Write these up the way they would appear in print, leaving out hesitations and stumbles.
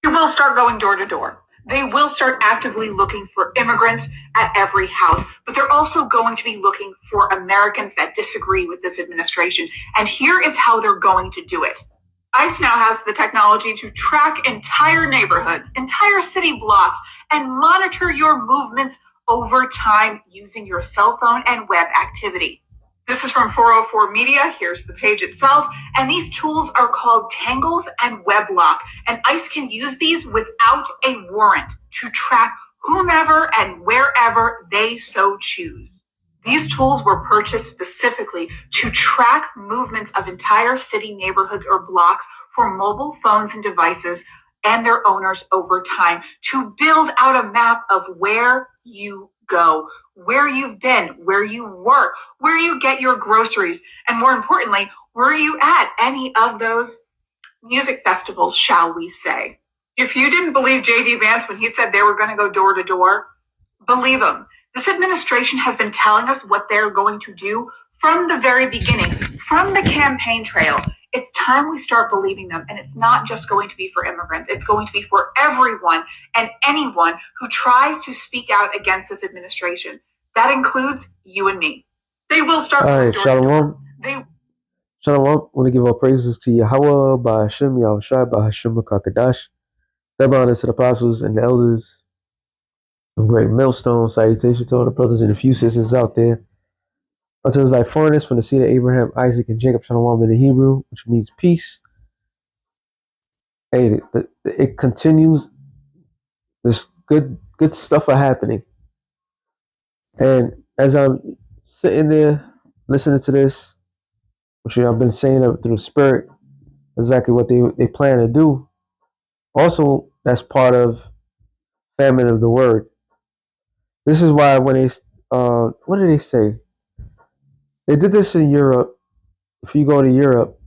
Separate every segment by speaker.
Speaker 1: They will start going door to door. They will start actively looking for immigrants at every house, but they're also going to be looking for Americans that disagree with this administration. And here is how they're going to do it. ICE now has the technology to track entire neighborhoods, entire city blocks, and monitor your movements over time using your cell phone and web activity. This is from 404 Media. Here's the page itself. And these tools are called Tangles and WebLock. And ICE can use these without a warrant to track whomever and wherever they so choose. These tools were purchased specifically to track movements of entire city neighborhoods or blocks for mobile phones and devices and their owners over time to build out a map of where you go, where you've been, where you work, where you get your groceries, and more importantly, were you at any of those music festivals, shall we say? If you didn't believe J.D. Vance when he said they were going to go door to door, believe him. This administration has been telling us what they're going to do from the very beginning, from the campaign trail. It's time we start believing them, and it's not just going to be for immigrants. It's going to be for everyone and anyone who tries to speak out against this administration. That includes you and me. They will start.
Speaker 2: All right, Shalom. Shalom. I want to give all praises to Yahweh, by Hashem, Yahushua, by Hashem, Kakadash. Double honor to the apostles and the elders of Great Millstone. Salutation to all the brothers and a few sisters out there. Unto those like foreigners from the seed of Abraham, Isaac, and Jacob, Shalom in the Hebrew, which means peace. Hey, it continues. This good stuff are happening. And as I'm sitting there listening to this, which I've been saying through the Spirit, exactly what they plan to do. Also, that's part of famine of the word. This is why when they, what did they say? They did this in Europe. If you go to Europe,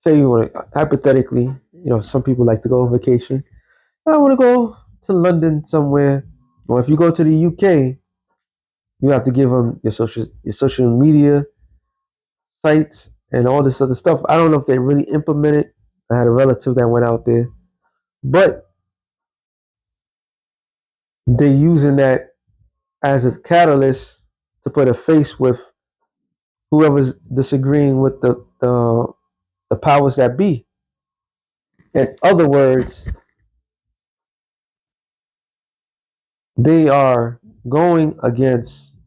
Speaker 2: say you want to, hypothetically, some people like to go on vacation. I want to go to London somewhere. Or if you go to the UK, you have to give them your social media sites and all this other stuff. I don't know if they really implemented. I had a relative that went out there, but they're using that as a catalyst to put a face with whoever's disagreeing with the powers that be. In other words, they are going against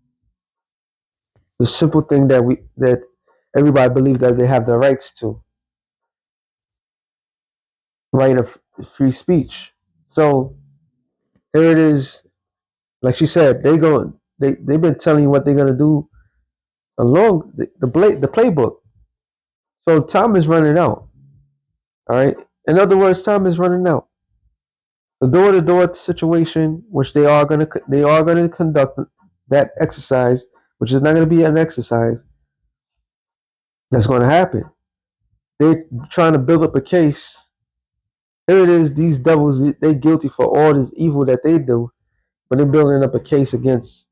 Speaker 2: the simple thing that everybody believes that they have the rights to, right of free speech. So here it is. Like she said, they've been telling you what they're gonna do along the playbook. So time is running out. All right. In other words, time is running out. The door-to-door situation, which they are gonna conduct that exercise, which is not gonna be an exercise. That's gonna happen. They're trying to build up a case. Here it is. These devils, they're guilty for all this evil that they do, but they're building up a case against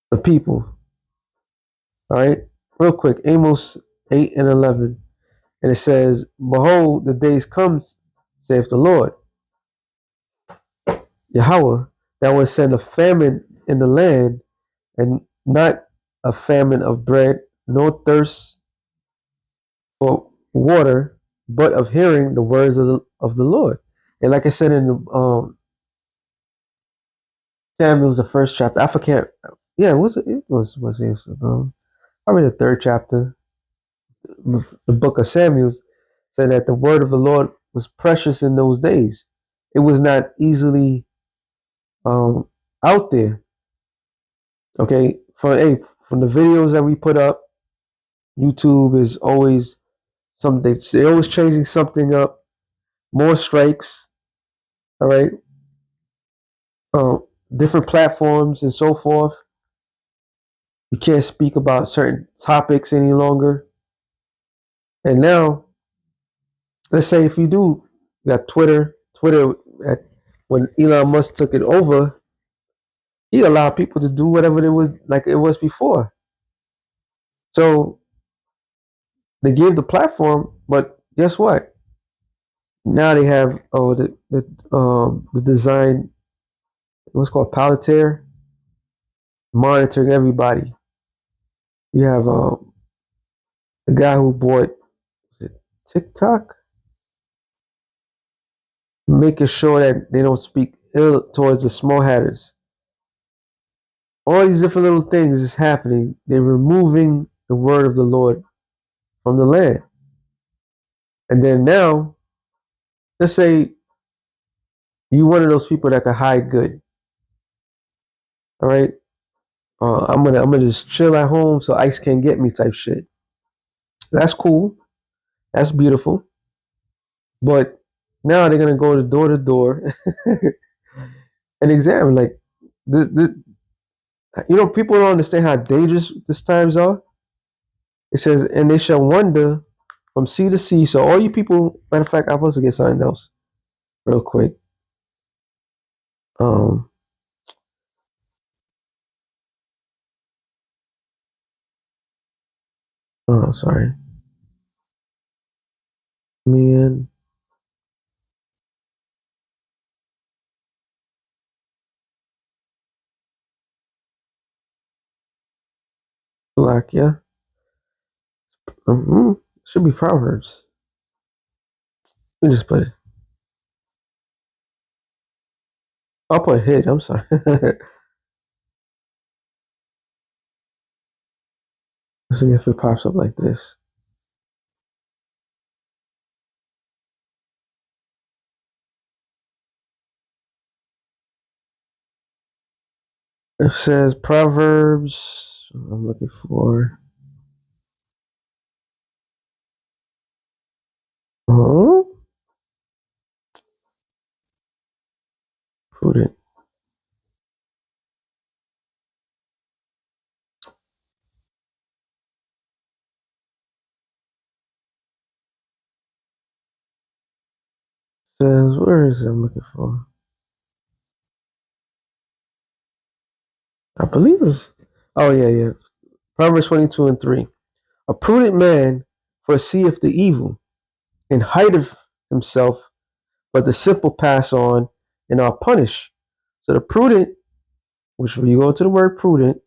Speaker 2: the people. All right. Real quick, Amos 8 and 11. And it says, behold, the days comes, saith the Lord, Yahweh, that will send a famine in the land, and not a famine of bread, nor thirst for water, but of hearing the words of the Lord. And like I said in Samuel's the first chapter. I forget. Yeah, it was probably the third chapter. The book of Samuel said that the word of the Lord was precious in those days. It was not easily out there. Okay, from the videos that we put up, YouTube is always something. They're always changing something up. More strikes. All right. Different platforms and so forth. You can't speak about certain topics any longer. And now, let's say if you do, you got Twitter. When Elon Musk took it over, he allowed people to do whatever it was like it was before. So they gave the platform, but guess what? Now they have the design, what's called Palantir, monitoring everybody. You have the guy who bought, is it TikTok, making sure that they don't speak ill towards the small hatters. All these different little things is happening. They're removing the word of the Lord from the land. And then now, let's say you one of those people that can hide good. All right, I'm gonna just chill at home so ICE can't get me type shit. That's cool. That's beautiful. But now they're gonna go to door and examine this. People don't understand how dangerous these times are. It says, and they shall wander from sea to sea. So all you people, matter of fact, I'm supposed to get something else real quick. Um, oh, sorry, man, black, yeah. Should be Proverbs. Let me just put it. I'll put hit. I'm sorry. Let's see if it pops up like this. It says Proverbs. I'm looking for. Huh? Prudent. Says where is it? I'm looking for. I believe it's. Oh yeah. Proverbs 22:3. A prudent man foreseeth the evil and hideth himself, but the simple pass on and are punished. So the prudent, which when you go to the word prudent,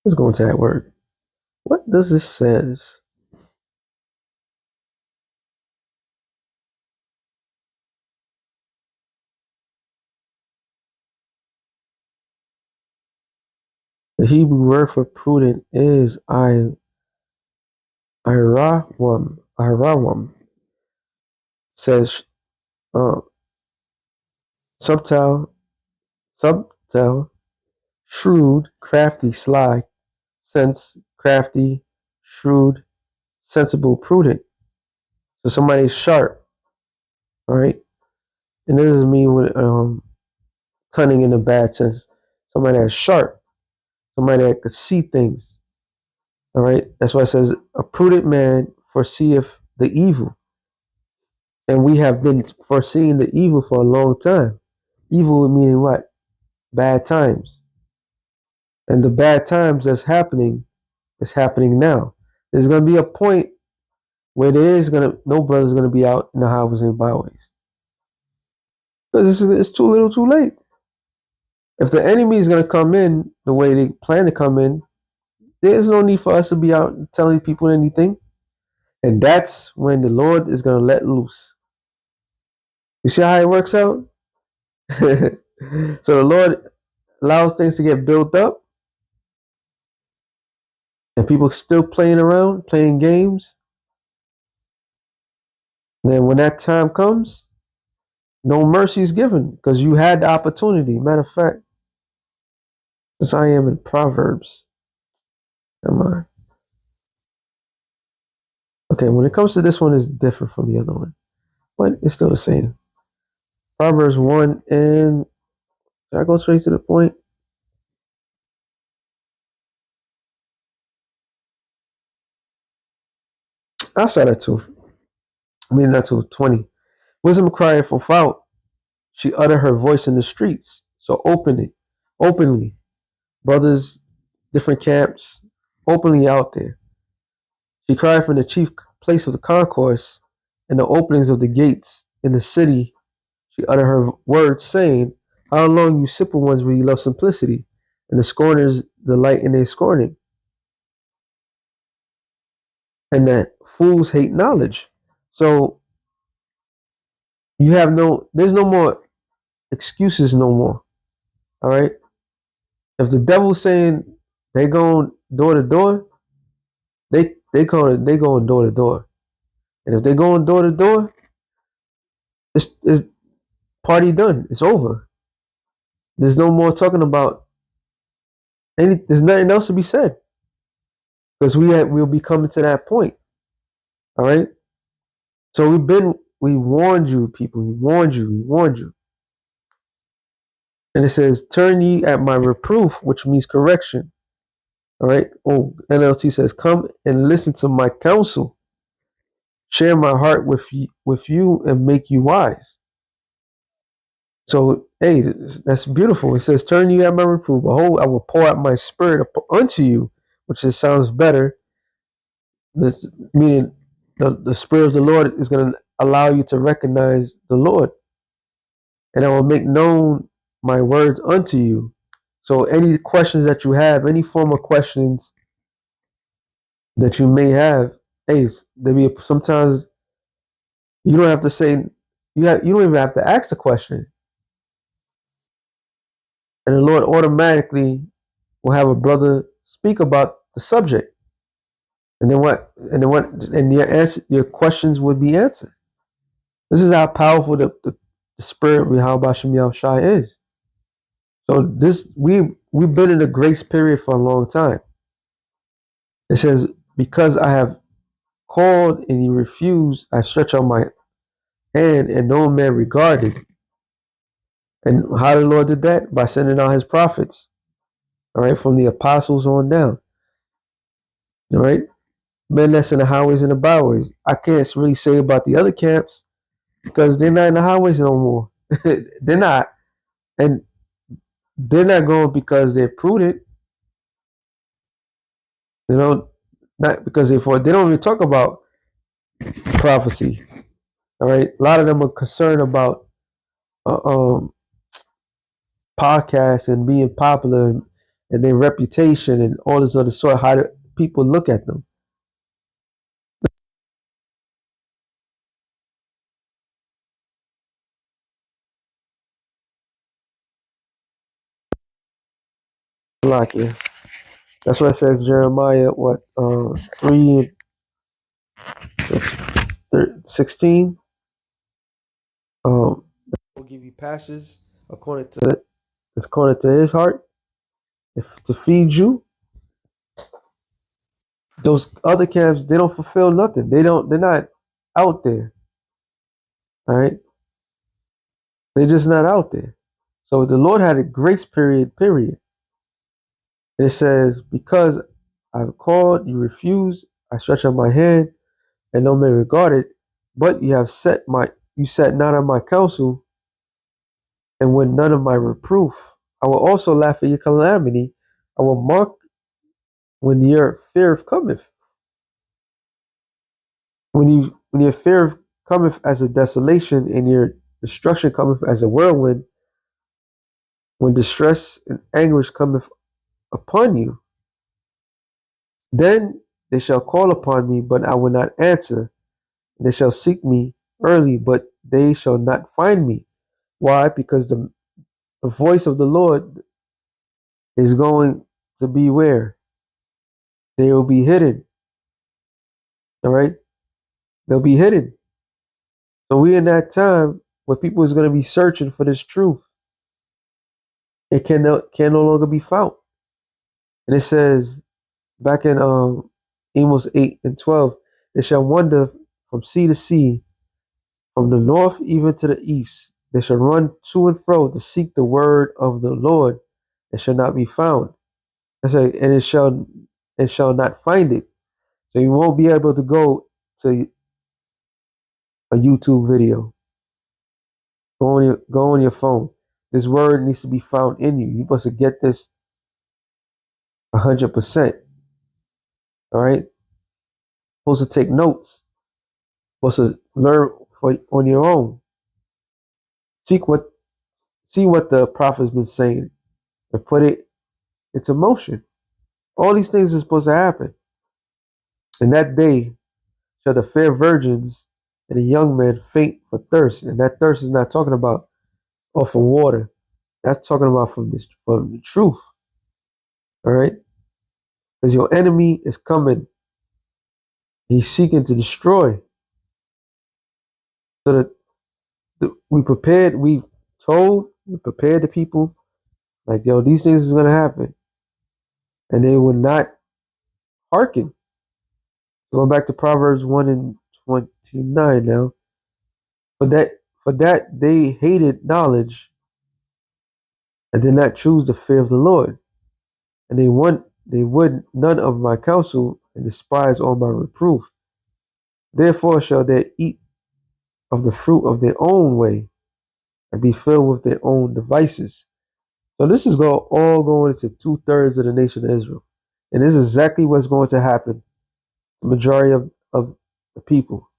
Speaker 2: let's go into that word. What does this says? The Hebrew word for prudent is irawam. Irawam says uh, subtle, subtle, shrewd, crafty, sly, sense, crafty, shrewd, sensible, prudent. So somebody's sharp, all right? And this doesn't mean with cunning in a bad sense. Somebody that's sharp, somebody that could see things, all right? That's why it says a prudent man foreseeth the evil. And we have been foreseeing the evil for a long time. Evil meaning what? Bad times. And the bad times that's happening is happening now. There's going to be a point where no brother's going to be out in the highways and byways. Because it's too little too late. If the enemy is going to come in the way they plan to come in, there's no need for us to be out telling people anything. And that's when the Lord is going to let loose. You see how it works out? So the Lord allows things to get built up and people still playing around, playing games. Then when that time comes, no mercy is given because you had the opportunity. Matter of fact, since I am in Proverbs, am I? Okay, when it comes to this one, it's different from the other one, but it's still the same. Proverbs 1 and should I go straight to the point? I'll start at 2. I mean, not 2, 20. Wisdom crieth without. She uttered her voice in the streets. So openly, brothers, different camps, openly out there. She cried from the chief place of the concourse in the openings of the gates in the city, she uttered her words, saying, how long, you simple ones, will you love simplicity, and the scorners delight in their scorning, and that fools hate knowledge. So there's no more excuses no more. All right. If the devil's saying they going door to door, they going door to door. And if they going door to door, it's party done. It's over. There's no more talking about there's nothing else to be said. Because we'll be coming to that point. All right. So we warned you, people. We warned you. And it says, turn ye at my reproof, which means correction. All right. Oh, NLT says, come and listen to my counsel. Share my heart with you and make you wise. So, hey, that's beautiful. It says, turn you at my reproof. Behold, I will pour out my spirit unto you, which just sounds better. This meaning the spirit of the Lord is going to allow you to recognize the Lord. And I will make known my words unto you. So any questions that you have, any form of questions that you may have, hey, sometimes you don't have to say you don't even have to ask the question. And the Lord automatically will have a brother speak about the subject. And then what? And your questions would be answered. This is how powerful the spirit of Yahweh Shem Yahushai is. So we've been in a grace period for a long time. It says, because I have called and you refused, I stretch out my hand and no man regarded. And how the Lord did that? By sending out his prophets. All right, from the apostles on down. All right. Men that's in the highways and the byways. I can't really say about the other camps because they're not in the highways no more. They're not. And they're not going because they're prudent. You know, not because they don't even talk about prophecy. All right. A lot of them are concerned about uh, um, podcasts and being popular and their reputation and all this other sort. How people look at them. Like it. That's what it says, Jeremiah, 3:16. Will give you pastures according to his heart, to feed you. Those other camps, they don't fulfill nothing. They're not out there. All right. They're just not out there. So the Lord had a grace period. And it says, because I've called, you refuse, I stretch out my hand, and no man regarded, but you sat not on my counsel, and when none of my reproof. I will also laugh at your calamity. I will mock when your fear cometh. When your fear cometh as a desolation, and your destruction cometh as a whirlwind, when distress and anguish cometh upon you, then they shall call upon me, but I will not answer. They shall seek me early, but they shall not find me. Why? Because the voice of the Lord is going to be where? They will be hidden. All right? They'll be hidden. So we in that time where people is going to be searching for this truth. It can no longer be found. And it says back in Amos 8:12, they shall wander from sea to sea, from the north even to the east. They shall run to and fro to seek the word of the Lord, and shall not be found. And it shall not find it. So you won't be able to go to a YouTube video. Go on your phone. This word needs to be found in you. You must get this 100%. All right. Supposed to take notes. supposed to learn for on your own. Seek what See what the prophet's been saying and put it into motion. All these things are supposed to happen. And that day shall the fair virgins and the young men faint for thirst. And that thirst is not talking about off of water. That's talking about from the truth. All right? Because your enemy is coming. He's seeking to destroy. So that we prepared, we prepared the people, like, yo, these things is gonna happen. And they would not hearken. Going back to Proverbs 1 and 29 now. For that they hated knowledge and did not choose the fear of the Lord. And they would none of my counsel and despise all my reproof. Therefore shall they eat of the fruit of their own way and be filled with their own devices. So this is all going into 2/3 of the nation of Israel. And this is exactly what's going to happen. The majority of the people.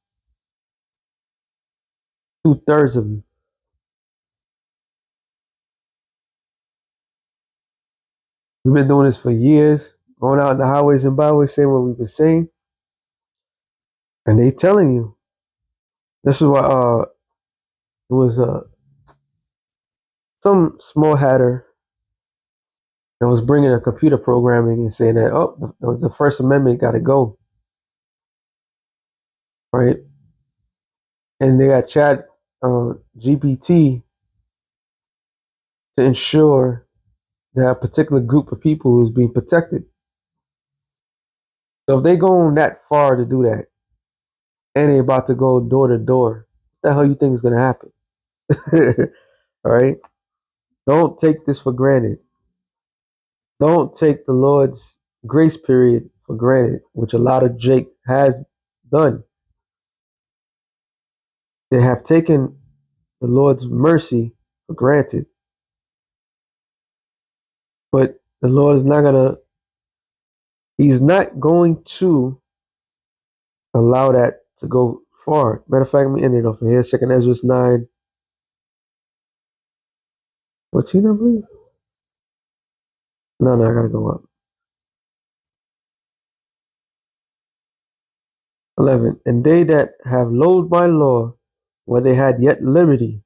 Speaker 2: 2/3 of you. We've been doing this for years, going out in the highways and byways saying what we've been saying. And they telling you. This is what it was some small hatter that was bringing a computer programming and saying that, oh, the First Amendment got to go, right? And they got Chat GPT to ensure that a particular group of people is being protected. So if they going that far to do that, and they about to go door to door, what the hell you think is going to happen? All right? Don't take this for granted. Don't take the Lord's grace period for granted, which a lot of Jake has done. They have taken the Lord's mercy for granted. But the Lord is not He's not going to allow that to go far. Matter of fact, let me end it off of here. 2nd Ezra 9, 14, I believe. No, I gotta go up. 11. And they that have loathed my law, where they had yet liberty,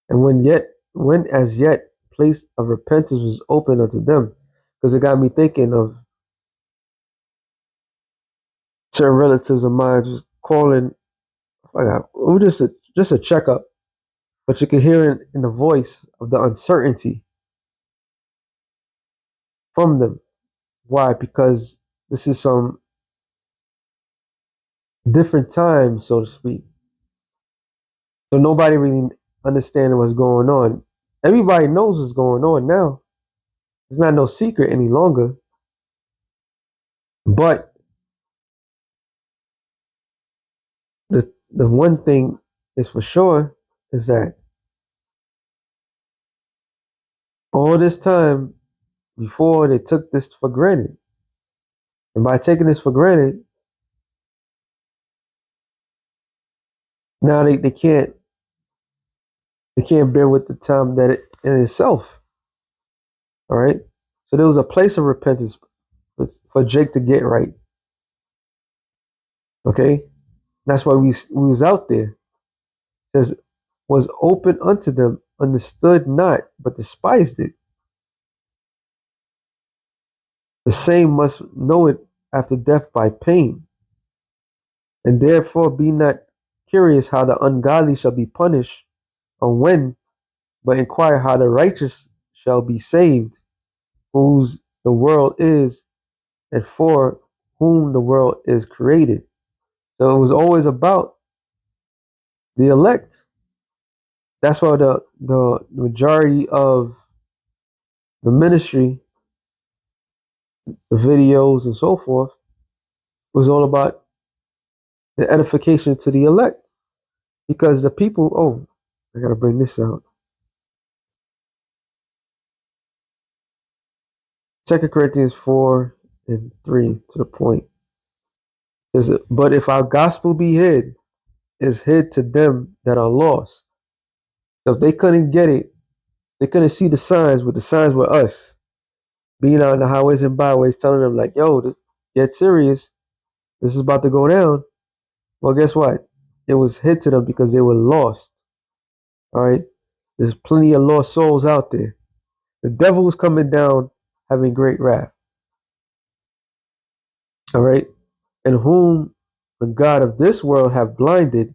Speaker 2: and when as yet place of repentance was open unto them. Because it got me thinking of certain relatives of mine just calling, just a checkup, but you can hear it in the voice of the uncertainty from them. Why? Because this is some different time, so to speak. So nobody really understanding what's going on. Everybody knows what's going on now. It's not no secret any longer. But the one thing is for sure is that all this time before they took this for granted. And by taking this for granted, now they can't bear with the time that it in itself. All right. So there was a place of repentance for Jake to get right. Okay. That's why we was out there. It says was open unto them, understood not, but despised it. The same must know it after death by pain. And therefore be not curious how the ungodly shall be punished, or when, but inquire how the righteous shall be saved, whose the world is, and for whom the world is created. So it was always about the elect. That's why the majority of the ministry, the videos and so forth, was all about the edification to the elect. Because the people, I gotta bring this out. 2 Corinthians 4 and 3 to the point. But if our gospel be hid, it's hid to them that are lost. So if they couldn't get it, they couldn't see the signs, but the signs were us being out in the highways and byways telling them like, yo, this, get serious. This is about to go down. Well, guess what? It was hid to them because they were lost. All right. There's plenty of lost souls out there. The devil was coming down having great wrath. All right. And whom the God of this world have blinded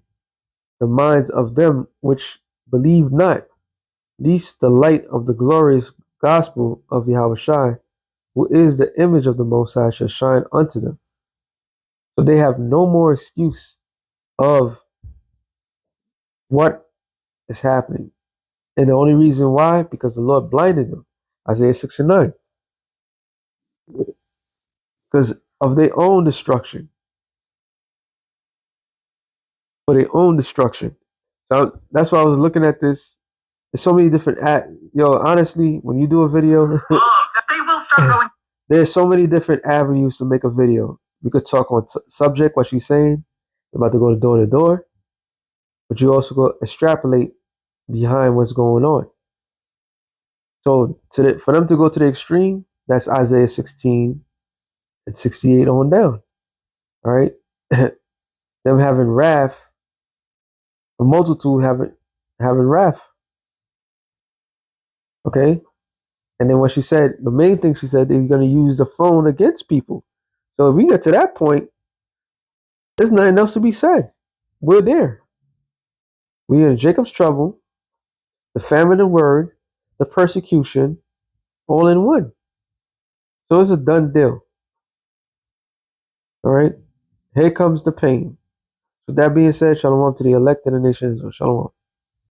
Speaker 2: the minds of them which believe not, lest the light of the glorious gospel of Yahweh, who is the image of the Most High, shall shine unto them. So they have no more excuse of what is happening. And the only reason why, because the Lord blinded them. Isaiah 6 and 9. Because of their own destruction. For their own destruction. So that's why I was looking at this. There's so many different honestly, when you do a video,
Speaker 1: they will start going.
Speaker 2: There's so many different avenues to make a video. You could talk on subject, what she's saying, about to go door to door, but you also go extrapolate behind what's going on. So for them to go to the extreme, that's Isaiah 16 and 68 on down. All right, them having wrath, a multitude having wrath. Okay, and then what she said, the main thing she said, they're going to use the phone against people. So if we get to that point, there's nothing else to be said. We're there. We're in Jacob's trouble, the famine of word, the persecution, all in one. So it's a done deal. All right. Here comes the pain. With that being said, shalom to the elect of the nations. Shalom.